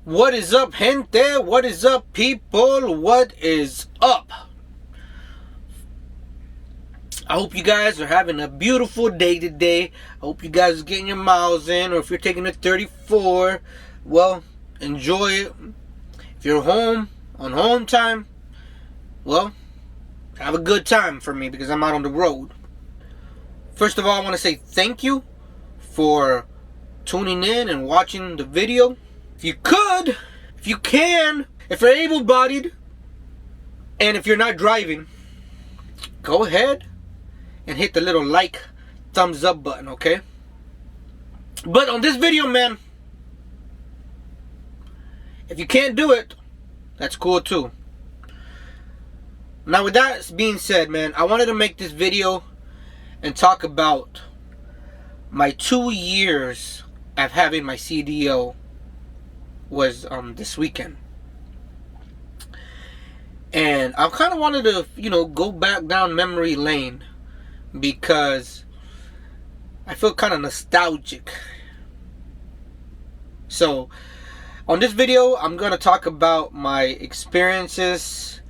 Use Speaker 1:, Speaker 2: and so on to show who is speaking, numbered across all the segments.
Speaker 1: What is up, gente? What is up, people? What is up? I hope you guys are having a beautiful day today. I hope you guys are getting your miles in, or if you're taking a 34, well, enjoy it. If you're home on home time, well, have a good time for me because I'm out on the road. First of all, I want to say thank you for tuning in and watching the video. If you could, if you can, if you're able-bodied, and if you're not driving, go ahead and hit the little like, thumbs up button, okay? But on this video, man, if you can't do it, that's cool too. Now with that being said, man, I wanted to make this video and talk about my 2 years of having my CDO was this weekend. And I kind of wanted to, go back down memory lane because I feel kind of nostalgic. So, on this video, I'm going to talk about my experiences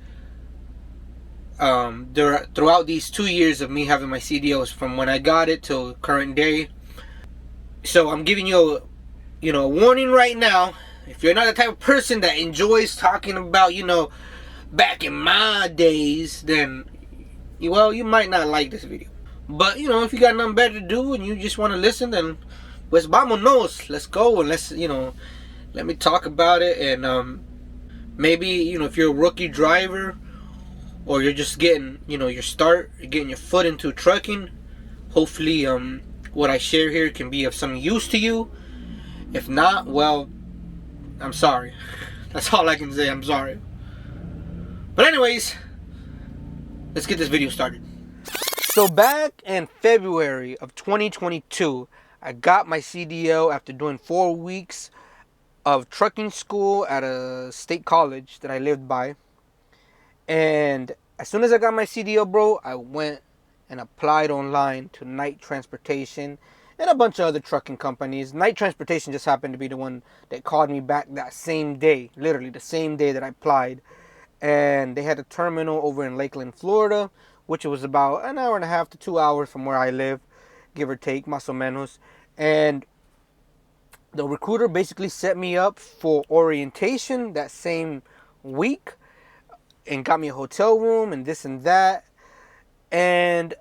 Speaker 1: throughout these 2 years of me having my CDOs from when I got it till current day. So, I'm giving you a warning right now. If you're not the type of person that enjoys talking about, back in my days, then, you might not like this video. But, if you got nothing better to do and you just want to listen, then, pues vámonos. Let's go and let's, let me talk about it. And maybe, if you're a rookie driver or you're just getting, your start, getting your foot into trucking, hopefully what I share here can be of some use to you. If not, well, I'm sorry. That's all I can say. I'm sorry. But anyways, let's get this video started. So back in February of 2022, I got my CDO after doing 4 weeks of trucking school at a state college that I lived by. And as soon as I got my CDO, bro, I went and applied online to Night Transportation and a bunch of other trucking companies. Night Transportation just happened to be the one that called me back that same day, literally the same day that I applied. And they had a terminal over in Lakeland, Florida, which was about an hour and a half to 2 hours from where I live, give or take, más o menos. And the recruiter basically set me up for orientation that same week and got me a hotel room and this and that. And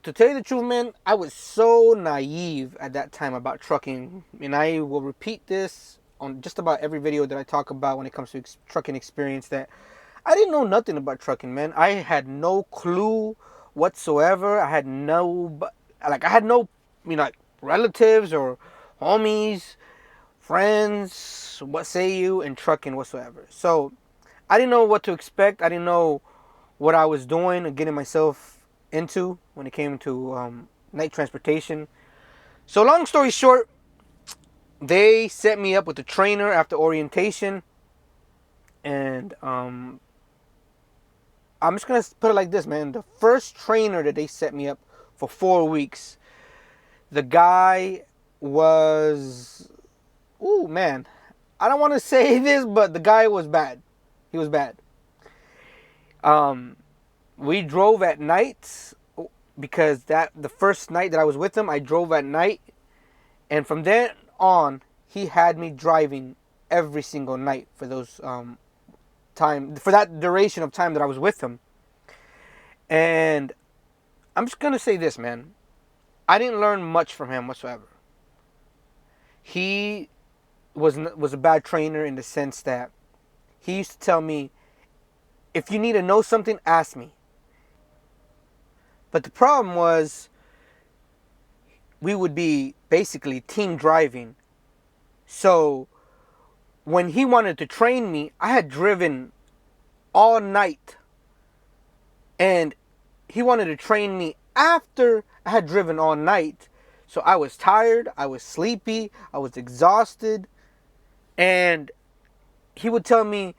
Speaker 1: to tell you the truth, man, I was so naive at that time about trucking. And I will repeat this on just about every video that I talk about when it comes to trucking experience, that I didn't know nothing about trucking, man. I had no clue whatsoever. I had no relatives or homies, friends, what say you, in trucking whatsoever. So I didn't know what to expect. I didn't know what I was doing and getting myself into when it came to night transportation. So long story short, they set me up with a trainer after orientation. And I'm just going to put it like this, man. The first trainer that they set me up for 4 weeks, the guy was, I don't want to say this, but the guy was bad. He was bad. We drove at night because the first night that I was with him, I drove at night. And from then on, he had me driving every single night for those for that duration of time that I was with him. And I'm just gonna say this, man, I didn't learn much from him whatsoever. He was a bad trainer in the sense that he used to tell me, if you need to know something, ask me. But the problem was, we would be basically team driving. So when he wanted to train me, I had driven all night. And he wanted to train me after I had driven all night. So I was tired, I was sleepy, I was exhausted. And he would tell me,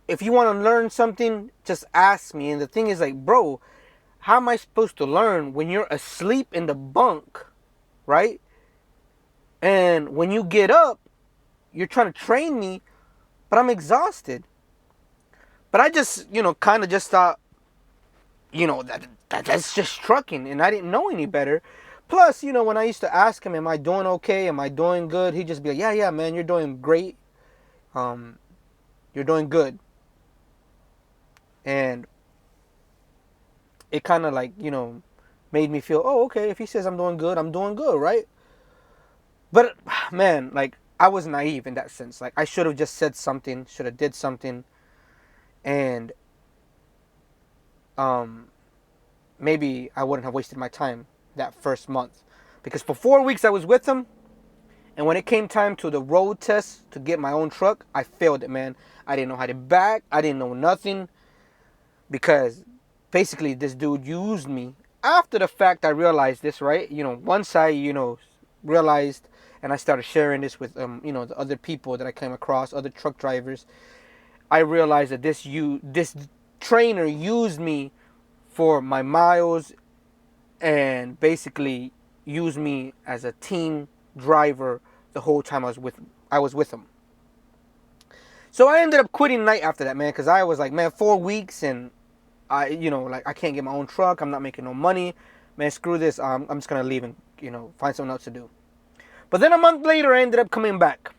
Speaker 1: if you want to learn something, just ask me. And the thing is, like, bro, how am I supposed to learn when you're asleep in the bunk, right? And when you get up, you're trying to train me but I'm exhausted. But I just, kind of just thought, that's just trucking, and I didn't know any better. Plus, when I used to ask him, am I doing okay? Am I doing good? He'd just be like, yeah, man, you're doing great. You're doing good. And it kind of like, made me feel, oh, okay, if he says I'm doing good, right? But, man, like, I was naive in that sense. Like, I should have just said something, should have did something, and maybe I wouldn't have wasted my time that first month. Because for 4 weeks I was with him, and when it came time to the road test to get my own truck, I failed it, man. I didn't know how to back. I didn't know nothing. Because basically this dude used me. After the fact, I realized this, right? Once I, realized, and I started sharing this with, the other people that I came across, other truck drivers, I realized that this trainer used me for my miles and basically used me as a team driver the whole time I was with him. So I ended up quitting Night after that, man, because I was like, man, 4 weeks and I can't get my own truck. I'm not making no money. Man, screw this. I'm just going to leave and, find something else to do. But then a month later, I ended up coming back.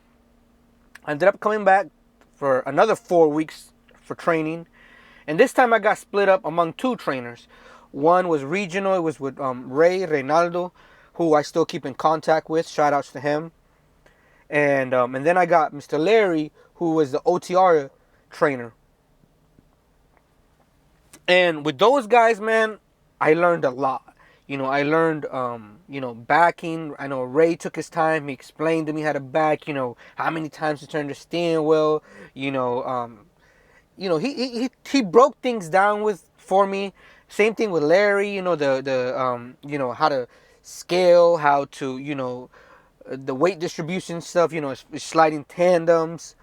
Speaker 1: I ended up coming back for another 4 weeks for training. And this time I got split up among two trainers. One was regional. It was with Ray Reynaldo, who I still keep in contact with. Shout outs to him. And then I got Mr. Larry, who was the OTR trainer. And with those guys, man, I learned a lot. I learned, backing. I know Ray took his time. He explained to me how to back, how many times to turn the steering wheel. He broke things down for me. Same thing with Larry, how to scale, how to, the weight distribution stuff, sliding tandems.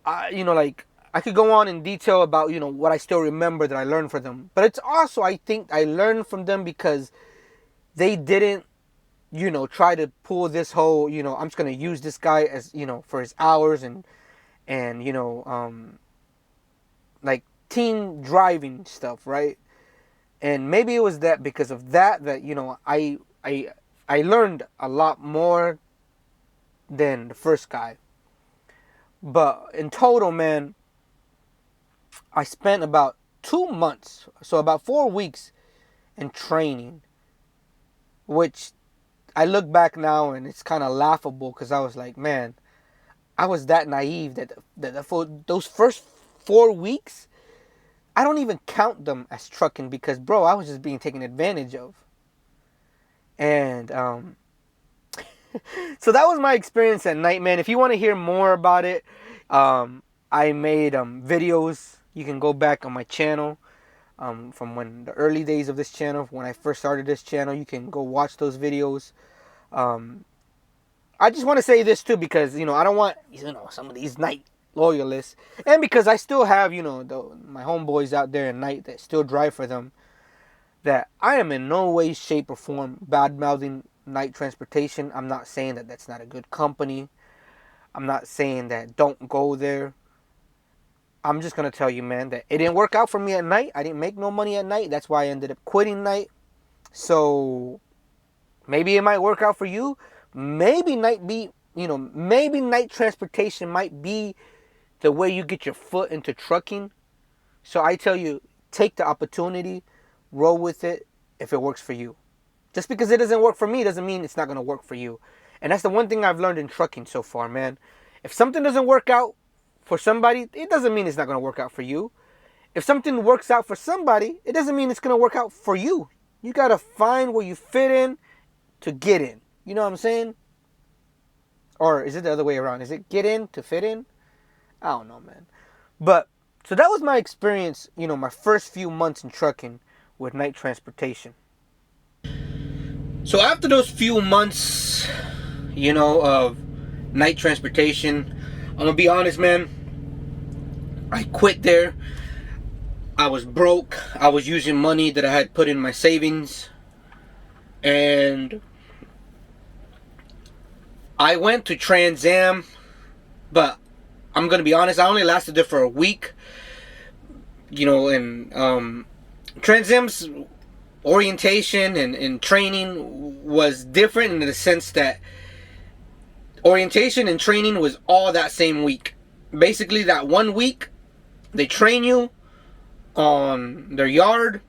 Speaker 1: I could go on in detail about, what I still remember that I learned from them. But it's also, I think I learned from them because they didn't, try to pull this whole, I'm just going to use this guy as, for his hours and like team driving stuff, right? And maybe it was that because of that, I learned a lot more than the first guy. But in total, man, I spent about 2 months, so about 4 weeks in training, which I look back now and it's kind of laughable because I was like, man, I was that naive that for those first 4 weeks, I don't even count them as trucking because, bro, I was just being taken advantage of. And so that was my experience at Night, man. If you want to hear more about it, I made videos. You can go back on my channel from when the early days of this channel, when I first started this channel. You can go watch those videos. I just want to say this too because, I don't want, some of these Night loyalists. And because I still have, my homeboys out there at Night that still drive for them. That I am in no way, shape, or form bad-mouthing Night Transportation. I'm not saying that that's not a good company. I'm not saying that don't go there. I'm just going to tell you, man, that it didn't work out for me at Night. I didn't make no money at Night. That's why I ended up quitting Night. So maybe it might work out for you. Maybe maybe Night Transportation might be the way you get your foot into trucking. So I tell you, take the opportunity, roll with it if it works for you. Just because it doesn't work for me doesn't mean it's not going to work for you. And that's the one thing I've learned in trucking so far, man. If something doesn't work out for somebody, it doesn't mean it's not going to work out for you. If something works out for somebody, it doesn't mean it's going to work out for you. You got to find where you fit in to get in. You know what I'm saying? Or is it the other way around? Is it get in to fit in? I don't know, man. But, so that was my experience, my first few months in trucking with Night Transportation. So after those few months, of Night Transportation, I'm going to be honest, man, I quit there. I was broke. I was using money that I had put in my savings. And I went to Trans Am, but I'm I'm gonna be honest, I only lasted there for a week. And Trans Am's orientation and training was different in the sense that orientation and training was all that same week. Basically, that 1 week, they train you on their yard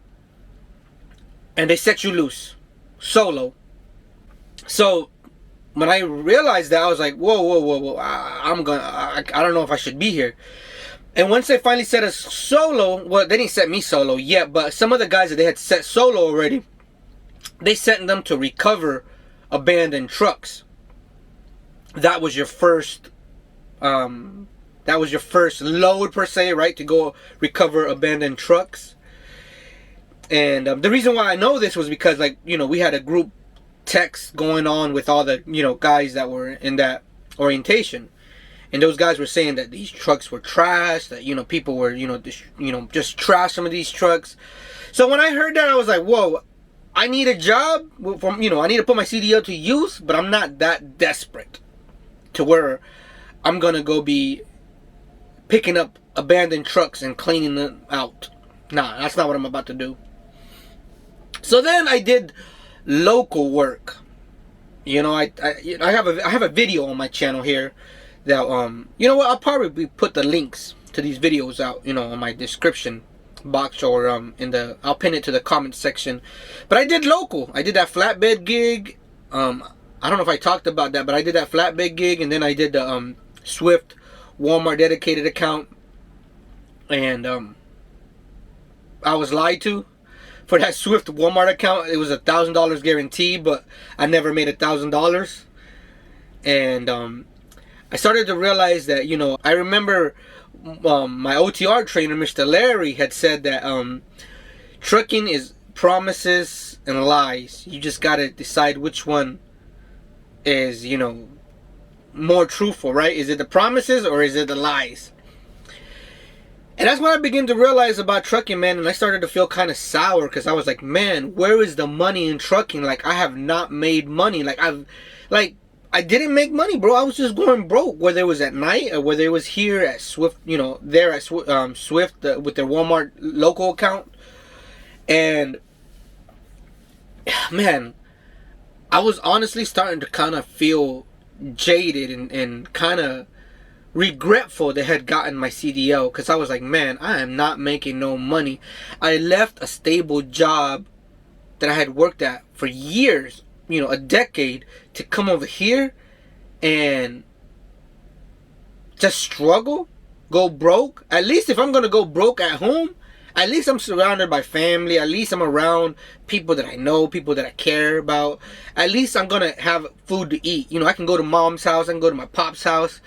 Speaker 1: and they set you loose, solo. So when I realized that, I was like, whoa, I don't know if I should be here. And once they finally set us solo, well, they didn't set me solo yet, but some of the guys that they had set solo already, they sent them to recover abandoned trucks. That was your first load per se, right? To go recover abandoned trucks. And the reason why I know this was because, like, we had a group text going on with all the, guys that were in that orientation. And those guys were saying that these trucks were trash, that, people were, just trash some of these trucks. So when I heard that, I was like, whoa, I need a job. I need to put my CDL to use, but I'm not that desperate to where I'm going to go be picking up abandoned trucks and cleaning them out. Nah, that's not what I'm about to do. So then I did local work. I have a video on my channel here that I'll probably put the links to these videos out on my description box, or I'll pin it to the comment section. But I did local. I did that flatbed gig. I don't know if I talked about that, but I did that flatbed gig, and then I did the Swift Walmart dedicated account, and I was lied to. For that Swift Walmart account, it was $1,000 guarantee, but I never made $1,000. And I started to realize that, I remember my OTR trainer, Mr. Larry, had said that trucking is promises and lies. You just got to decide which one is, more truthful, right? Is it the promises or is it the lies? And that's when I began to realize about trucking, man. And I started to feel kind of sour, because I was like, man, where is the money in trucking? Like, I have not made money. I didn't make money, bro. I was just going broke, whether it was at night or whether it was here at Swift, there at Swift with their Walmart local account. And man, I was honestly starting to kind of feel jaded and kind of regretful that I had gotten my CDL, because I was like, man, I am not making no money. I left a stable job that I had worked at for years, a decade, to come over here and just struggle, go broke. At least if I'm gonna go broke at home, at least I'm surrounded by family. At least I'm around people that I know, people that I care about. At least I'm gonna have food to eat. I can go to mom's house, I can go to my pop's house,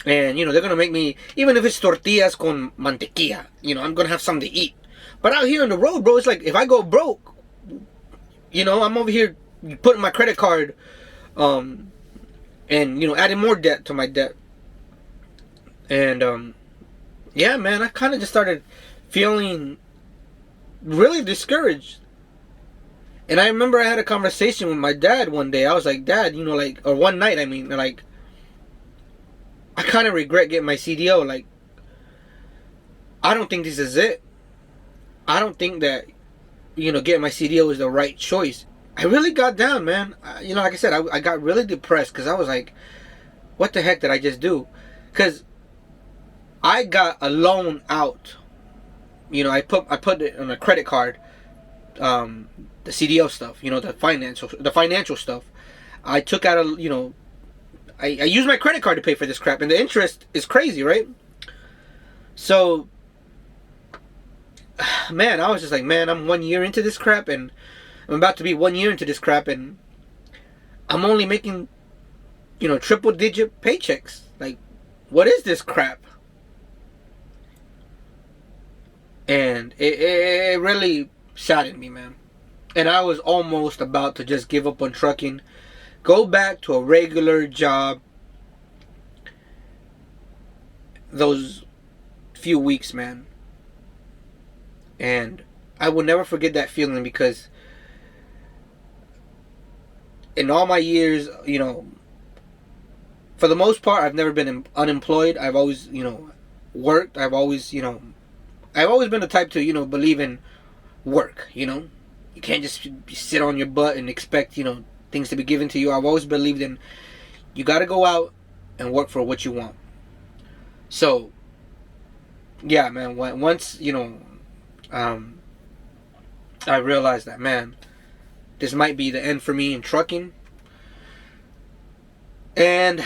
Speaker 1: and they're gonna make me, even if it's tortillas con mantequilla, I'm gonna have something to eat. But out here on the road, bro, it's like, if I go broke, I'm over here putting my credit card, and adding more debt to my debt. And yeah, man, I kind of just started feeling really discouraged. And I remember I had a conversation with my dad one day. I was like, Dad, or one night, I kind of regret getting my CDO. Like, I don't think this is it. I don't think that, getting my CDO is the right choice. I really got down, man. Like I said, I got really depressed, because I was like, what the heck did I just do? Because I got a loan out. I put it on a credit card, the CDO stuff, the financial stuff. I took out I used my credit card to pay for this crap, and the interest is crazy, right? So, man, I was just like, man, I'm 1 year into this crap, and I'm about to be 1 year into this crap, and I'm only making, triple-digit paychecks. Like, what is this crap? And it really saddened me, man. And I was almost about to just give up on trucking, go back to a regular job. Those few weeks, man. And I will never forget that feeling, because in all my years, for the most part, I've never been unemployed. I've always, worked. I've always been the type to, believe in work. You can't just sit on your butt and expect, things to be given to you. I've always believed in, you got to go out and work for what you want. So, yeah, man, once, I realized that, man, this might be the end for me in trucking. And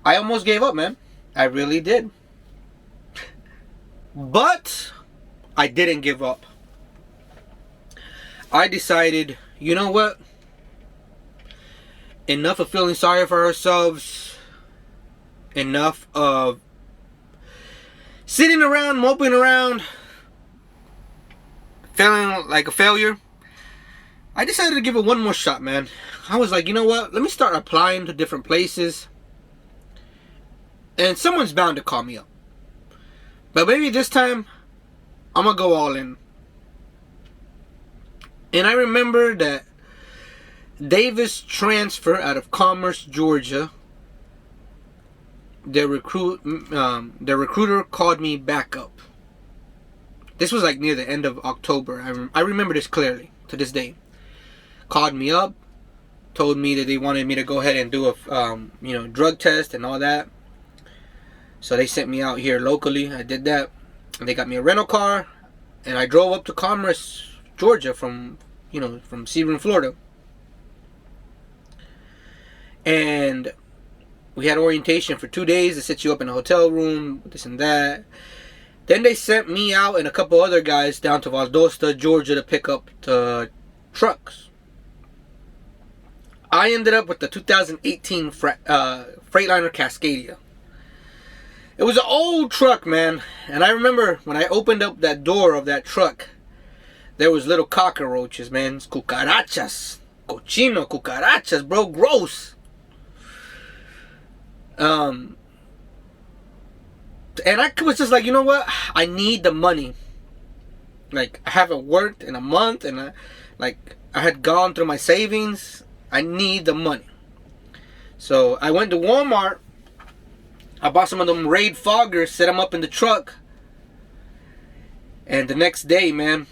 Speaker 1: I almost gave up, man. I really did. But I didn't give up. I decided, you know what? Enough of feeling sorry for ourselves. Enough of sitting around, moping around, feeling like a failure. I decided to give it one more shot, man. I was like, you know what? Let me start applying to different places. And someone's bound to call me up. But maybe this time, I'm going to go all in. And I remember that Davis Transfer out of Commerce, Georgia, their recruiter called me back up. This was like near the end of October. I remember this clearly to this day. Called me up, told me that they wanted me to go ahead and do a drug test and all that. So they sent me out here locally. I did that. And they got me a rental car, and I drove up to Commerce, Georgia from Sebring, Florida. And we had orientation for 2 days. They set you up in a hotel room, this and that. Then they sent me out and a couple other guys down to Valdosta, Georgia to pick up the trucks. I ended up with the 2018 Freightliner Cascadia. It was an old truck, man. And I remember when I opened up that door of that truck, there was little cockroaches, man. Cucarachas. Cochino, cucarachas, bro. Gross. And I was just like, you know what? I need the money. Like, I haven't worked in a month, and I had gone through my savings. I need the money. So I went to Walmart. I bought some of them Raid foggers, set them up in the truck. And the next day, man,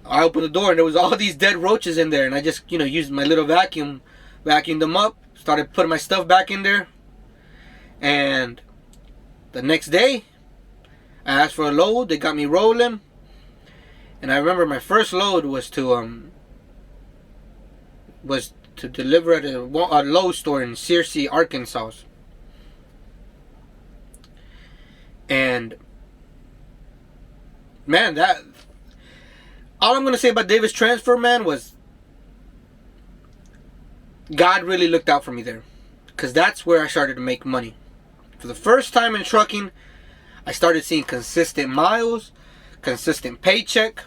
Speaker 1: I opened the door and there was all these dead roaches in there. And I just, used my little vacuumed them up. Started putting my stuff back in there. And the next day, I asked for a load. They got me rolling. And I remember my first load was to deliver at a Lowe's store in Searcy, Arkansas. And man, all I'm gonna say about Davis Transfer, man, was God really looked out for me there, because that's where I started to make money. For the first time in trucking, I started seeing consistent miles, consistent paycheck.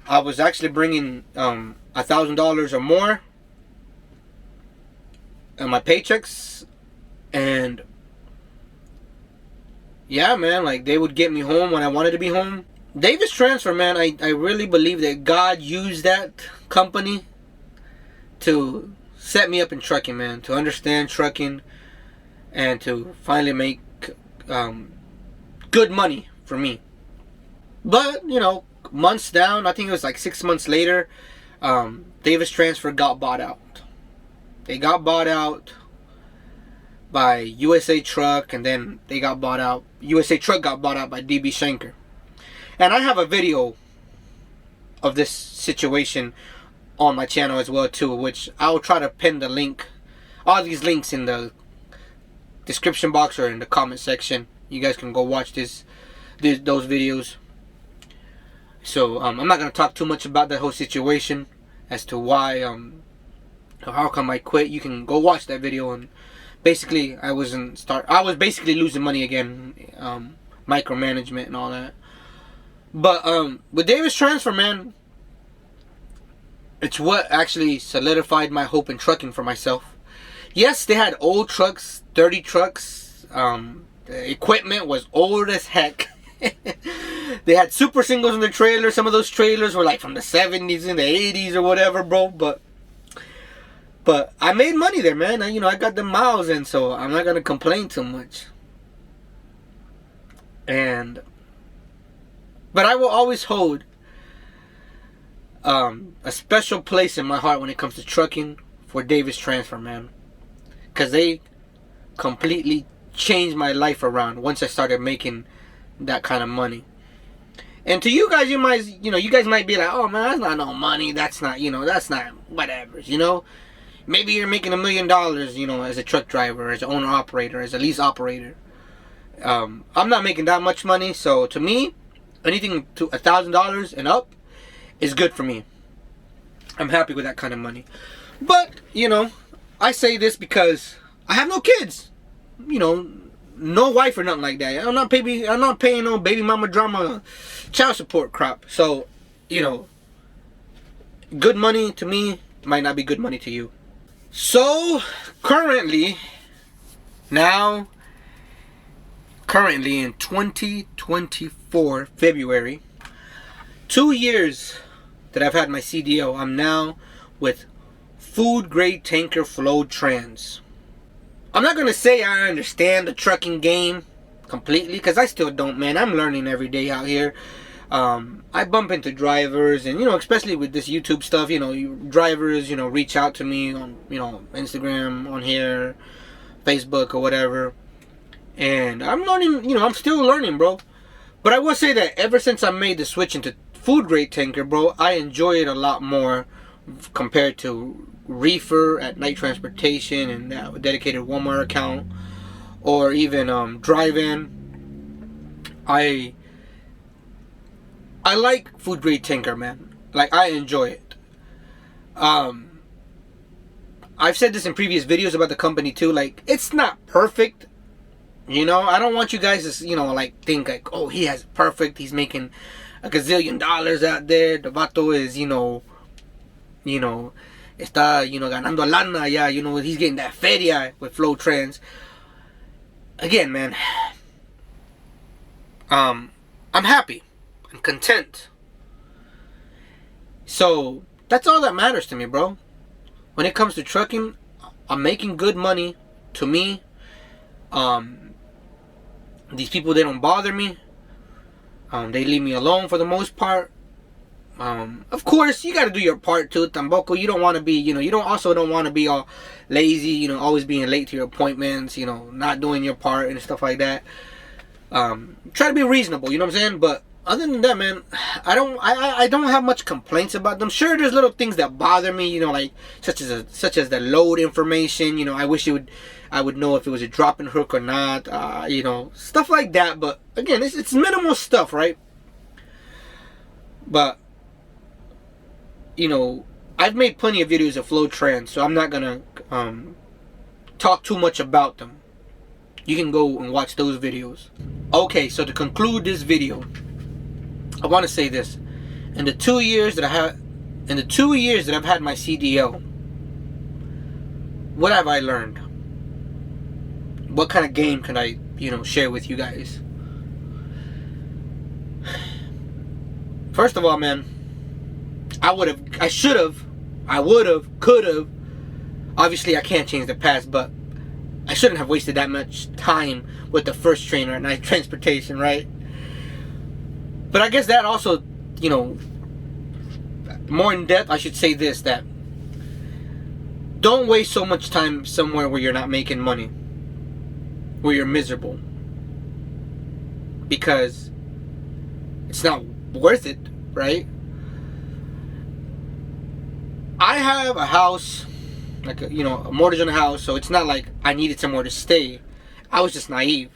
Speaker 1: I was actually bringing $1,000 or more in my paychecks, and yeah, man, like they would get me home when I wanted to be home. Davis Transfer, man, I really believe that God used that company to set me up in trucking, man, to understand trucking and to finally make good money for me. But, months down, I think it was like 6 months later, Davis Transfer got bought out. They got bought out by USA Truck, and then USA Truck got bought out by DB Schenker. And I have a video of this situation on my channel as well too, which I'll try to pin the link, all these links in the description box or in the comment section. You guys can go watch those videos. So I'm not going to talk too much about that whole situation as to why how come I quit. You can go watch that video. And basically I was basically losing money again, micromanagement and all that. But with Davis Transfer, man, it's what actually solidified my hope in trucking for myself. Yes, they had old trucks, dirty trucks. The equipment was old as heck. They had super singles in the trailer. Some of those trailers were like from the 70s and the 80s or whatever, bro. But But I made money there, man. I got the miles in, so I'm not gonna complain too much. But I will always hold a special place in my heart when it comes to trucking for Davis Transfer, man. Because they completely changed my life around once I started making that kind of money. And to you guys, you guys might be like, oh man, that's not no money. That's not whatever, Maybe you're making $1 million, as a truck driver, as an owner operator, as a lease operator. I'm not making that much money, so to me, anything to $1,000 and up is good for me. I'm happy with that kind of money. But, I say this because I have no kids. No wife or nothing like that. I'm not paying no baby mama drama child support crap. So, good money to me might not be good money to you. So, currently in 2024 February, 2 years that I've had my CDO, I'm now with food grade tanker FlowTrans. I'm not gonna say I understand the trucking game completely, because I still don't, man. I'm learning every day out here. I bump into drivers, and especially with this YouTube stuff, drivers, reach out to me on, Instagram, on here, Facebook, or whatever. And I'm learning, I'm still learning, bro. But I will say that ever since I made the switch into food grade tanker, bro, I enjoy it a lot more compared to reefer at night transportation and that dedicated Walmart account, or even drive-in. I like food grade tanker, man. Like, I enjoy it. I've said this in previous videos about the company too. Like, it's not perfect. I don't want you guys to think like, oh, he has perfect. He's making a gazillion dollars out there. The vato is está ganando lana, yeah. He's getting that feria with FlowTrans. Again, man, I'm happy. I'm content. So that's all that matters to me, bro. When it comes to trucking, I'm making good money. To me, these people, they don't bother me. They leave me alone for the most part. Of course, you got to do your part too, tampoco. You don't want to be, you don't want to be all lazy, always being late to your appointments, not doing your part and stuff like that. Try to be reasonable, you know what I'm saying? But other than that, man, I don't have much complaints about them. Sure, there's little things that bother me, like such as the load information. I wish I would know if it was a dropping hook or not. Stuff like that. But again, it's minimal stuff, right? But I've made plenty of videos of FlowTrans, so I'm not gonna talk too much about them. You can go and watch those videos. Okay, so to conclude this video, I want to say this: in the 2 years that I've had my CDL, what have I learned? What kind of game can I, share with you guys? First of all, man, I would have, could have. Obviously, I can't change the past, but I shouldn't have wasted that much time with the first trainer at night transportation, right? But I guess that also, more in depth, I should say this, that don't waste so much time somewhere where you're not making money, where you're miserable, because it's not worth it, right? I have a house, like a mortgage on a house, so it's not like I needed somewhere to stay. I was just naive,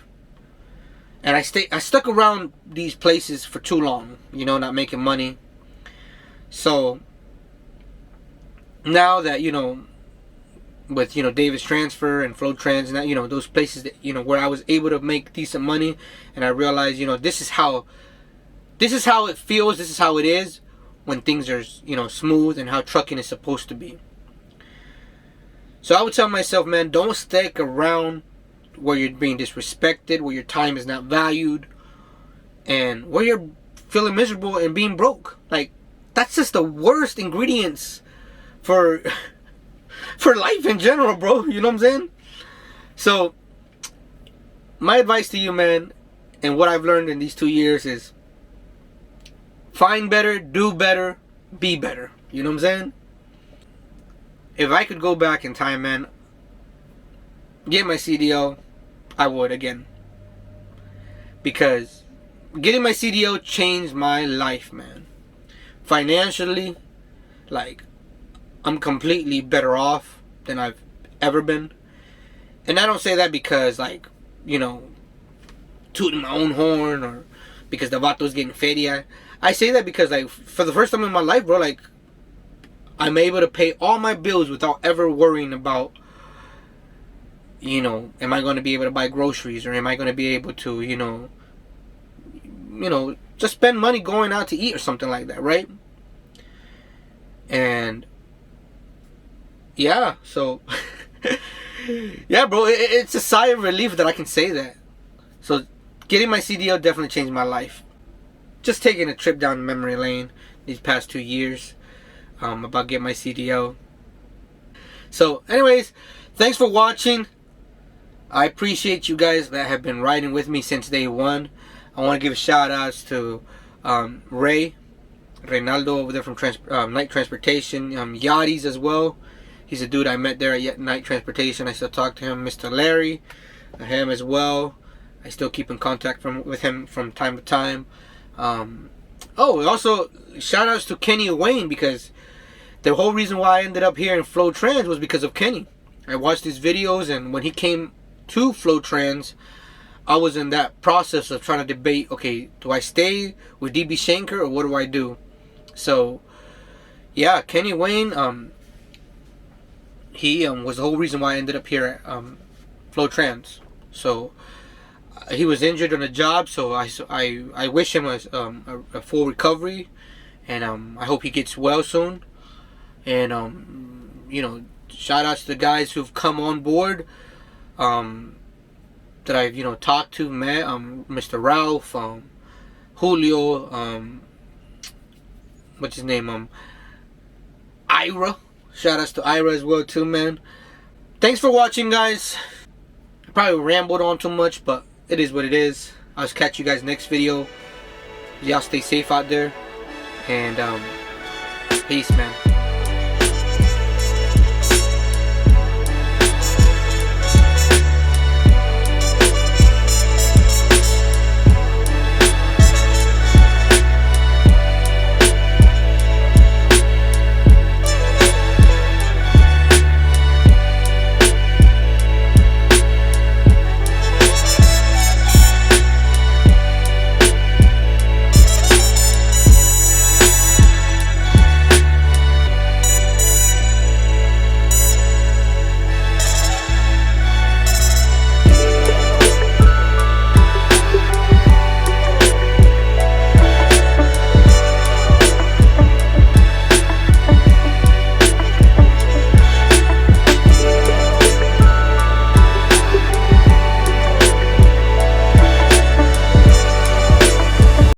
Speaker 1: and I stuck around these places for too long, not making money. So now that with Davis Transfer and FlowTrans and that, those places that where I was able to make decent money, and I realized this is how it feels, this is how it is when things are smooth, and how trucking is supposed to be. So I would tell myself, man, don't stick around where you're being disrespected, where your time is not valued, and where you're feeling miserable and being broke. Like, that's just the worst ingredients for for life in general, bro. You know what I'm saying? So, my advice to you, man, and what I've learned in these 2 years is find better, do better, be better. You know what I'm saying? If I could go back in time, man, get my CDL, I would again. Because getting my CDL changed my life, man. Financially, like, I'm completely better off than I've ever been. And I don't say that because, like, you know, tooting my own horn or because the vato's getting feria. I say that because, like, for the first time in my life, bro, like, I'm able to pay all my bills without ever worrying about, you know, am I going to be able to buy groceries, or am I going to be able to, you know, just spend money going out to eat or something like that, right? And yeah, so yeah, bro, it's a sigh of relief that I can say that. So getting my CDL definitely changed my life. Just taking a trip down memory lane these past 2 years about getting my CDL. So anyways, thanks for watching. I appreciate you guys that have been riding with me since day one. I want to give shout outs to Reynaldo over there from Night Transportation, Yachties as well. He's a dude I met there at Night Transportation. I still talk to him. Mr. Larry, him as well. I still keep in contact with him from time to time. Also shout outs to Kenny Wayne, because the whole reason why I ended up here in FlowTrans was because of Kenny. I watched his videos, and when he came to FlowTrans, I was in that process of trying to debate, okay, do I stay with DB Shanker or what do I do? So yeah, Kenny Wayne, he was the whole reason why I ended up here at FlowTrans. So he was injured on a job, so I wish him a full recovery, and I hope he gets well soon. And you know, shout outs to the guys who've come on board, that I've, you know, talked to, met, Mr. Ralph, Julio, what's his name, Ira. Shout outs to Ira as well too, man. Thanks for watching, guys. I probably rambled on too much, but it is what it is. I'll just catch you guys next video. Y'all stay safe out there, and peace, man.